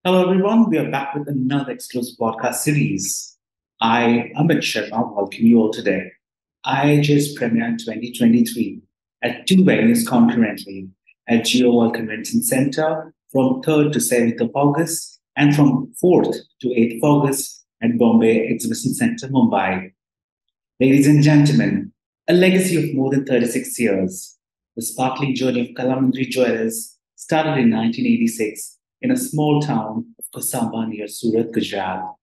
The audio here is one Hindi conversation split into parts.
Hello, everyone. We are back with another exclusive podcast series. I, Amit Sharma, welcome you all today. I just premiered 2023 at two venues concurrently at Geo World Convention Center from 3rd to 7th of August and from 4th to 8th of August at Bombay Exhibition Center, Mumbai. Ladies and gentlemen, a legacy of more than 36 years, the sparkling journey of Kalamandri Jewelers started in 1986 in a small town of Kosamba near Surat, Gujarat.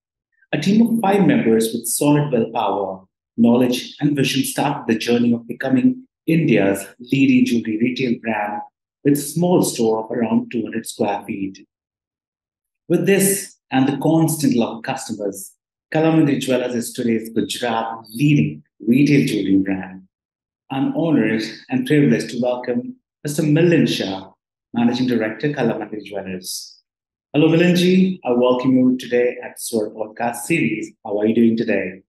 A team of five members with solid willpower, knowledge, and vision started the journey of becoming India's leading jewelry retail brand with a small store of around 200 square feet. With this and the constant love of customers, Kalamandri Jewelers is today's Gujarat leading retail jewelry brand. I'm honored and privileged to welcome Mr. Milind Shah, Managing Director, Kalamandri Jewelers. Hello, Milind. I welcome you today at Sword Podcast Series. How are you doing today?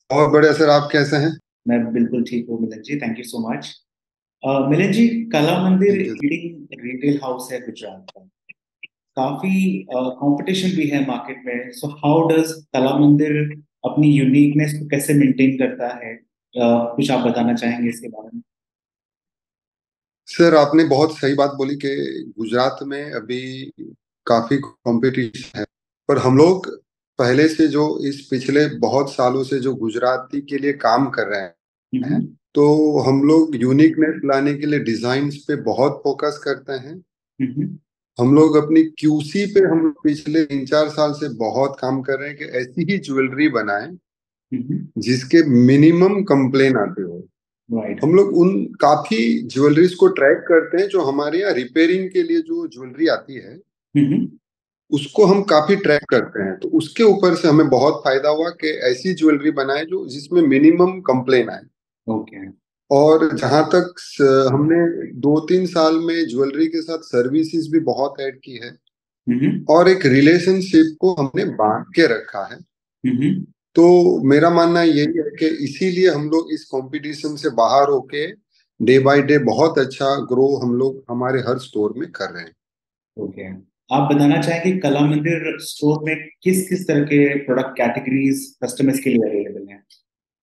बहुत बढ़िया सर। आप कैसे हैं? मैं बिल्कुल ठीक हूँ मिलन जी, थैंक यू सो मच। मिलन जी, कला मंदिर thank you. Leading retail house है गुजरात का। काफी कंपटीशन भी है मार्केट में, सो हाउ डज कला मंदिर अपनी यूनिकनेस को कैसे मेंटेन करता है? कुछ आप बताना चाहेंगे इसके बारे में? सर, आपने बहुत सही बात बोली कि गुजरात में अभी काफी कंपटीशन है, पर हम लोग पहले से जो इस पिछले बहुत सालों से जो गुजराती के लिए काम कर रहे हैं, तो हम लोग यूनिकनेस लाने के लिए डिजाइन्स पे बहुत फोकस करते हैं। हम लोग अपनी क्यूसी पे हम पिछले 3-4 साल से बहुत काम कर रहे हैं कि ऐसी ही ज्वेलरी बनाएं जिसके मिनिमम कंप्लेन आते हो। राइट। हम लोग उन काफी ज्वेलरीज को ट्रैक करते हैं जो हमारे यहाँ रिपेयरिंग के लिए जो ज्वेलरी आती है, उसको हम काफी ट्रैक करते हैं। तो उसके ऊपर से हमें बहुत फायदा हुआ कि ऐसी ज्वेलरी बनाए जो जिसमें मिनिमम कंप्लेन आए। ओके। और जहां तक हमने 2-3 साल में ज्वेलरी के साथ सर्विसेज भी बहुत ऐड की है और एक रिलेशनशिप को हमने बांध के रखा है। तो मेरा मानना यही है कि इसीलिए हम लोग इस कंपटीशन से बाहर होके डे बाय डे बहुत अच्छा ग्रो हम लोग हमारे हर स्टोर में कर रहे हैं। ओके। आप बताना चाहेंगे कला मंदिर स्टोर में किस किस तरह के प्रोडक्ट कैटेगरीज कस्टमर्स के लिए अवेलेबल हैं?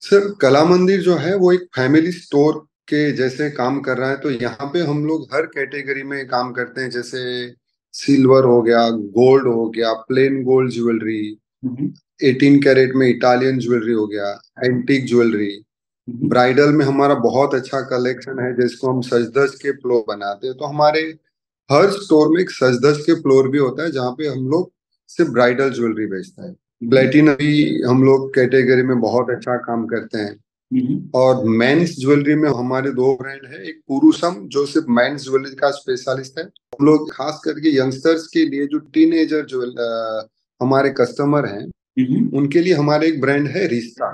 सर, कला मंदिर जो है वो एक फैमिली स्टोर के जैसे काम कर रहा है। तो यहाँ पे हम लोग हर कैटेगरी में काम करते हैं, जैसे सिल्वर हो गया, गोल्ड हो गया, प्लेन गोल्ड ज्वेलरी, 18 कैरेट में इटालियन ज्वेलरी हो गया, एंटीक ज्वेलरी। ब्राइडल में हमारा बहुत अच्छा कलेक्शन है जिसको हम सजदस के फ्लोर बनाते हैं। तो हमारे हर स्टोर में एक सजदस के फ्लोर भी होता है जहाँ पे हम लोग सिर्फ ब्राइडल ज्वेलरी बेचते हैं। प्लेटिनम भी हम लोग कैटेगरी में बहुत अच्छा काम करते हैं। और मेंस ज्वेलरी में हमारे दो ब्रांड है, एक पुरुषम जो सिर्फ मेंस ज्वेलरी का स्पेशलिस्ट है। हम लोग खास करके यंगस्टर्स के लिए जो टीनेजर हमारे कस्टमर हैं, उनके लिए हमारे एक ब्रांड है रिश्ता,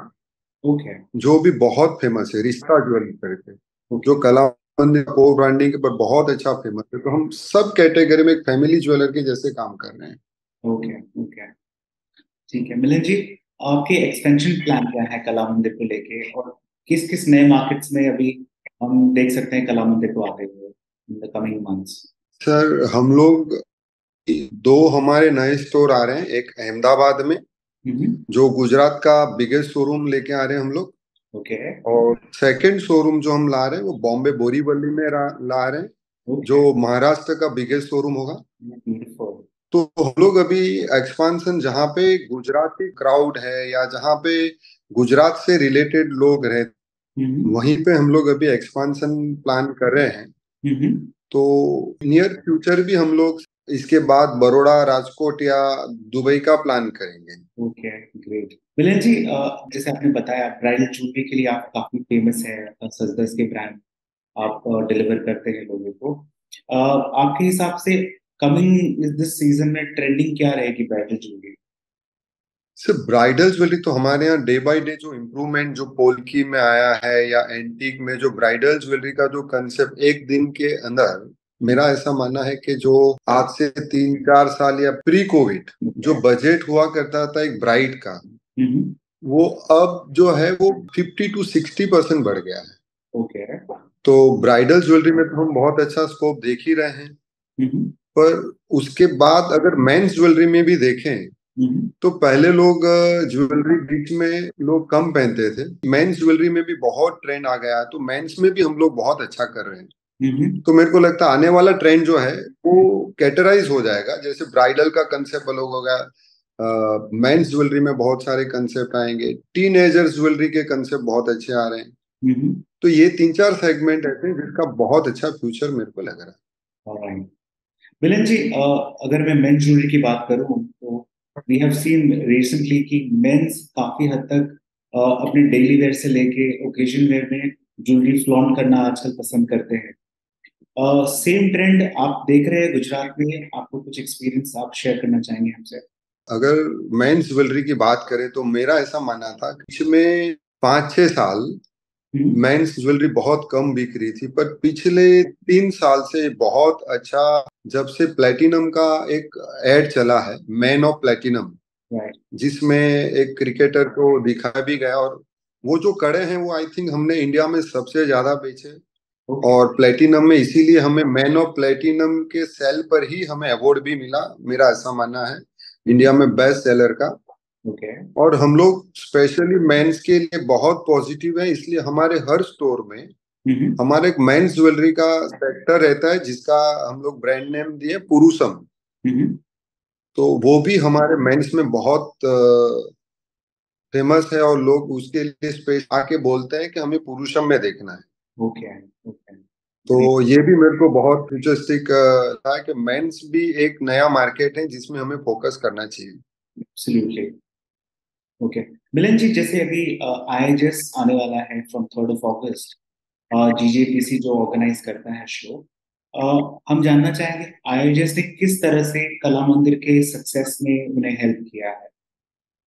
ओके। जो भी बहुत फेमस है, रिश्ता ज्वेलरी करके, जो कला को ब्रांडिंग के पर बहुत अच्छा फेमस है। तो हम सब कैटेगरी में एक फैमिली ज्वेलर के जैसे काम कर रहे हैं। ओके। ओके। ठीक है मिलिंद जी, आपके एक्सपेंशन प्लान क्या है कला मंदिर को लेके, और किस किस नए मार्केट्स में अभी हम देख सकते हैं कला मंदिर को आते हुए in the coming months? Sir, हम लोग दो हमारे नए स्टोर आ रहे हैं, एक अहमदाबाद में जो गुजरात का बिगेस्ट शोरूम लेके आ रहे हैं हम लोग। ओके। और सेकंड शोरूम जो हम ला रहे हैं वो बॉम्बे बोरीवली में ला रहे हैं, जो महाराष्ट्र का बिगेस्ट शोरूम होगा। ब्यूटीफुल। तो हम लोग अभी एक्सपांशन जहाँ पे गुजराती क्राउड है या जहाँ पे गुजरात से रिलेटेड लोग रहते, वहीं पे हम लोग अभी एक्सपांशन प्लान कर रहे हैं। तो नियर फ्यूचर भी हम लोग इसके बाद बड़ौदा, राजकोट या दुबई का प्लान करेंगे। Okay, great. मिलिंद जी, जैसे आपने बताया ब्राइडल ज्वेलरी के लिए आप काफी फेमस है, सजदस के ब्रांड आप डिलीवर करते हैं लोगों को। आपके हिसाब से कमिंग दिस सीजन में ट्रेंडिंग क्या रहेगी ब्राइडल ज्वेलरी? सिर्फ ब्राइडल ज्वेलरी तो हमारे यहाँ डे बाय डे जो इम्प्रूवमेंट जो पोल्की में आया है या एंटीक में जो ब्राइडल ज्वेलरी का जो कंसेप्ट एक दिन के अंदर, मेरा ऐसा मानना है कि जो आज से 3-4 साल या प्री कोविड जो बजट हुआ करता था एक ब्राइड का, वो अब जो है वो 50-60% बढ़ गया है। ओके। तो ब्राइडल ज्वेलरी में तो हम बहुत अच्छा स्कोप देख ही रहे हैं। पर उसके बाद अगर मेंस ज्वेलरी में भी देखें तो पहले लोग ज्वेलरी बीच में लोग कम पहनते थे, मेंस ज्वेलरी में भी बहुत ट्रेंड आ गया है, तो मेंस में भी हम लोग बहुत अच्छा कर रहे हैं। तो मेरे को लगता है आने वाला ट्रेंड जो है वो कैटेगराइज हो जाएगा, जैसे ब्राइडल का कंसेप्ट अलग होगा, मेंस ज्वेलरी में बहुत सारे कंसेप्ट आएंगे, टीनेजर्स ज्वेलरी के कंसेप्ट बहुत अच्छे आ रहे हैं। तो ये 3-4 सेगमेंट ऐसे हैं जिसका बहुत अच्छा फ्यूचर मेरे को लग रहा है। मिलन जी, अगर मैं मेंस ज्वेलरी की बात करूं तो वी हैव सीन रिसेंटली कि मेंस काफी हद तक अपने डेली वेयर से लेके ओकेजन वेयर में ज्वेलरी फ्लॉन्ट करना आजकल पसंद करते हैं। सेम ट्रेंड आप देख रहे हैं गुजरात में? आपको कुछ एक्सपीरियंस आप शेयर करना चाहेंगे हमसे? अगर मेंस ज्वेलरी की बात करें तो मेरा ऐसा मानना था कि पिछले 5-6 साल मेंस ज्वेलरी बहुत कम बिक रही थी, पर पिछले 3 साल से बहुत अच्छा, जब से प्लेटिनम का एक एड चला है, मैन ऑफ प्लेटिनम, जिसमें एक क्रिकेटर को दिखा भी गया, और वो जो कड़े हैं वो आई थिंक हमने इंडिया में सबसे ज्यादा बेचे, और प्लेटिनम में इसीलिए हमें मैन ऑफ प्लेटिनम के सेल पर ही हमें अवार्ड भी मिला, मेरा ऐसा मानना है, इंडिया में बेस्ट सेलर का। और हम लोग स्पेशली मेंस के लिए बहुत पॉजिटिव है, इसलिए हमारे हर स्टोर में हमारे एक मेंस ज्वेलरी का सेक्टर रहता है, जिसका हम लोग ब्रांड नेम दिए पुरुषम। तो वो भी हमारे मेंस में बहुत फेमस है, और लोग उसके लिए स्पेस आके बोलते हैं कि हमें पुरुषम में देखना है। ओके। तो ये भी मेरे को बहुत फ्यूचरिस्टिक था कि मेंस भी एक नया मार्केट है जिसमें हमें फोकस करना चाहिए। एब्सोल्युटली। ओके मिलन जी, जैसे अभी आईएचएस आने वाला है फ्रॉम 3rd of August, जीजेपीसी जो ऑर्गेनाइज करता है शो, हम जानना चाहेंगे आईएचएस ने किस तरह से कला मंदिर के सक्सेस में उन्हें हेल्प किया है?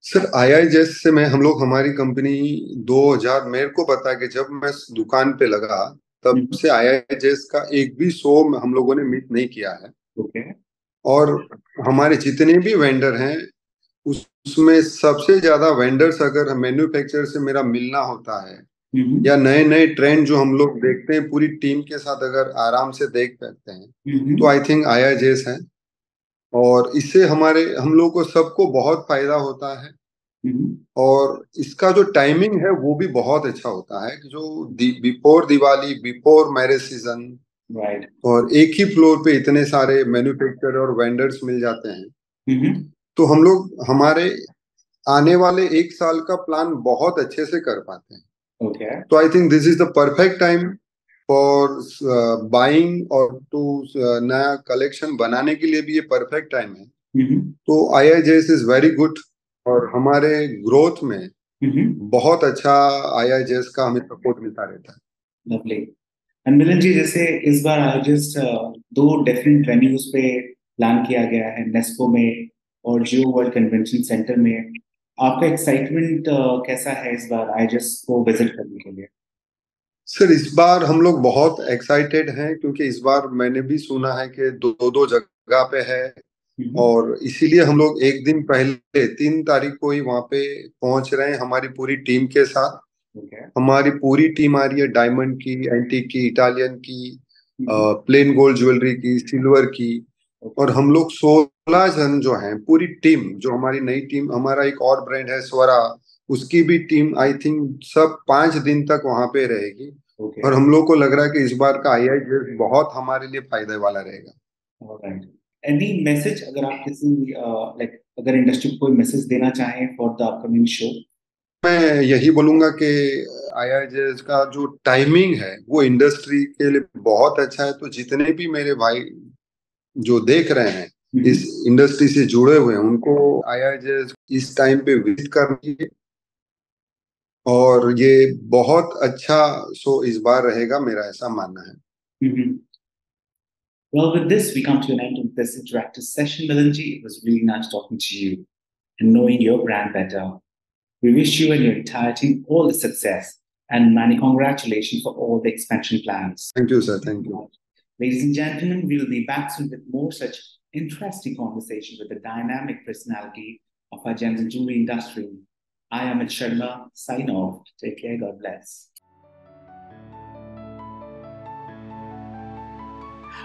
सर आईआईजेस से मैं हम लोग हमारी कंपनी 2000, मेरे को पता है कि जब मैं दुकान पे लगा तब से आईआईजेस का एक भी शो हम लोगों ने मिस नहीं किया है। ओके। और हमारे जितने भी वेंडर हैं उसमें सबसे ज्यादा वेंडर्स, अगर मैन्युफैक्चरर से मेरा मिलना होता है या नए नए ट्रेंड जो हम लोग देखते हैं पूरी टीम के साथ अगर आराम से देख सकते हैं, तो आई थिंक आईआईजेस है। और इससे हमारे हम लोग को सबको बहुत फायदा होता है, और इसका जो टाइमिंग है वो भी बहुत अच्छा होता है, कि जो before Diwali, before marriage season, और एक ही फ्लोर पे इतने सारे मैन्युफैक्चरर और वेंडर्स मिल जाते हैं, तो हम लोग हमारे आने वाले 1 साल का प्लान बहुत अच्छे से कर पाते हैं। तो I think this is the perfect time for buying, और टू नया कलेक्शन बनाने के लिए भी ये परफेक्ट टाइम है। तो आईआईजेएस इज वेरी गुड, और हमारे ग्रोथ में बहुत अच्छा आईआईजेएस का हमें सपोर्ट मिलता रहता है। लवली। एंड मिलन जी, जैसे इस बार आईएचएस 2 डिफरेंट वेन्यूज पे प्लान किया गया है, नेस्को में और जियो वर्ल्ड कन्वेंशन सेंटर में। आपका एक्साइटमेंट कैसा है इस बार आईएचएस को विजिट करने के लिए? सर इस बार हम लोग बहुत एक्साइटेड हैं, क्योंकि इस बार मैंने भी सुना है कि दो दो जगह पे है, और इसीलिए हम लोग एक दिन पहले 3 तारीख को ही वहां पे पहुंच रहे हैं हमारी पूरी टीम के साथ। हमारी पूरी टीम आ रही है, डायमंड की, एंटीक की, इटालियन की, प्लेन गोल्ड ज्वेलरी की, सिल्वर की, और हम लोग 16 जन जो हैं, पूरी टीम, जो हमारी नई टीम, हमारा एक और ब्रांड है स्वरा, उसकी भी टीम आई थिंक सब 5 दिन तक वहां पे रहेगी। और हम लोग को लग रहा है कि इस बार का आईआईजेएस बहुत हमारे लिए फायदे वाला रहेगा। एनी मैसेज अगर आप किसी लाइक अगर इंडस्ट्री को कोई मैसेज देना चाहें फॉर द अपकमिंग शो? मैं यही बोलूंगा कि आईआईजेएस का जो टाइमिंग है वो इंडस्ट्री के लिए बहुत अच्छा है, तो जितने भी मेरे भाई जो देख रहे हैं इस इंडस्ट्री से जुड़े हुए हैं, उनको आईआईजेएस इस टाइम पे विजिट करनी है, और ये बहुत अच्छा शो इस बार रहेगा, मेरा ऐसा मानना है। Well, with this, we come to an end of this interactive session, Milanji. It was really nice talking to you and knowing your brand better. We wish you and your entire team all the success and many congratulations for all the expansion plans. Thank you, sir. Thank you. Ladies and gentlemen, we will be back soon with more such interesting conversation with the dynamic personality of our gems and jewelry industry. I am Amit Sharma. Sign off. Take care. God bless.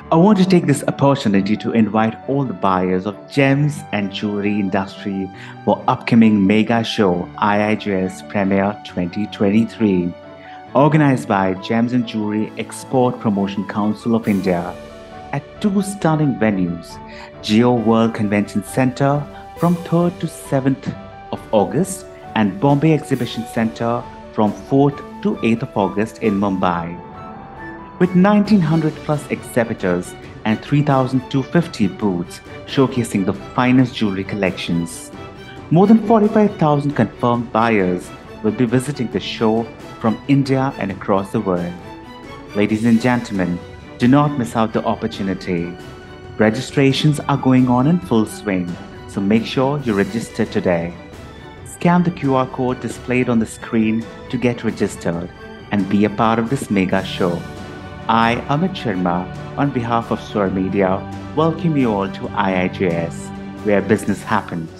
I want to take this opportunity to invite all the buyers of gems and jewelry industry for upcoming mega show IIGS Premier 2023, organized by Gems and Jewelry Export Promotion Council of India at two stunning venues, Geo World Convention Center from 3rd to 7th of August and Bombay Exhibition Center from 4th to 8th of August in Mumbai. With 1900 plus exhibitors and 3,250 booths showcasing the finest jewelry collections. More than 45,000 confirmed buyers will be visiting the show from India and across the world. Ladies and gentlemen, do not miss out the opportunity. Registrations are going on in full swing, so make sure you register today. Scan the QR code displayed on the screen to get registered and be a part of this mega show. I, Amit Sharma, on behalf of Swar Media, welcome you all to IIGS, where business happens.